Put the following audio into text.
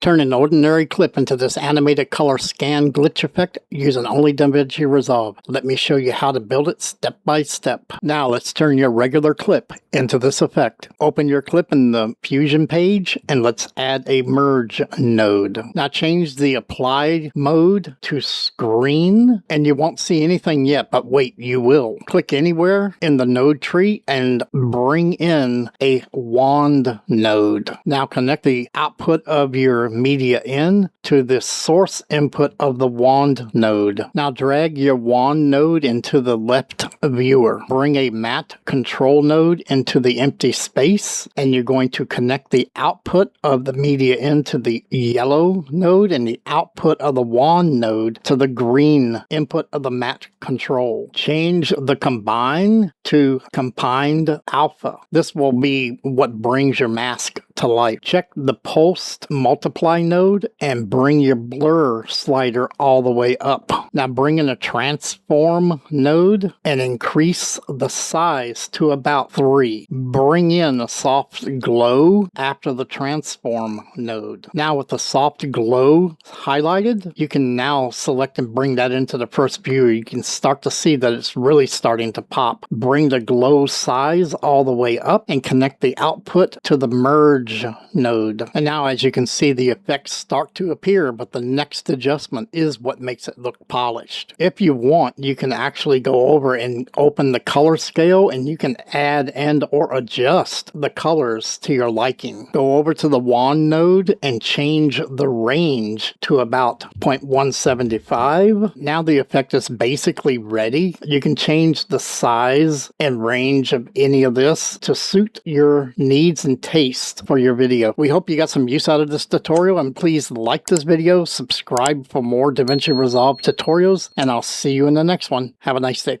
Turn an ordinary clip into this animated color scan glitch effect using only DaVinci Resolve. Let me show you how to build it step by step. Now let's turn your regular clip into this effect. Open your clip in the Fusion page and let's add a merge node. Now change the apply mode to screen and you won't see anything yet, but wait, you will. Click anywhere in the node tree and bring in a wand node. Now connect the output of your media in to the source input of the wand node. Now drag your wand node into the left viewer. Bring a matte control node into the empty space and you're going to connect the output of the media into the yellow node and the output of the wand node to the green input of the matte control. Change the combine to combined alpha. This will be what brings your mask to life. Check the pulsed multiply node and bring your blur slider all the way up. Now bring in a transform node and increase the size to about 3. Bring in a soft glow after the transform node. Now with the soft glow highlighted, you can now select and bring that into the first view. You can start to see that it's really starting to pop. Bring the glow size all the way up and connect the output to the merge node. And now as you can see, the effects start to appear, but the next adjustment is what makes it look polished. If you want, you can actually go over and open the color scale and you can add and or adjust the colors to your liking. Go over to the wand node and change the range to about 0.175. Now the effect is basically ready. You can change the size and range of any of this to suit your needs and taste for your video. We hope you got some use out of this tutorial, and please like this video, subscribe for more DaVinci Resolve tutorials, and I'll see you in the next one. Have a nice day.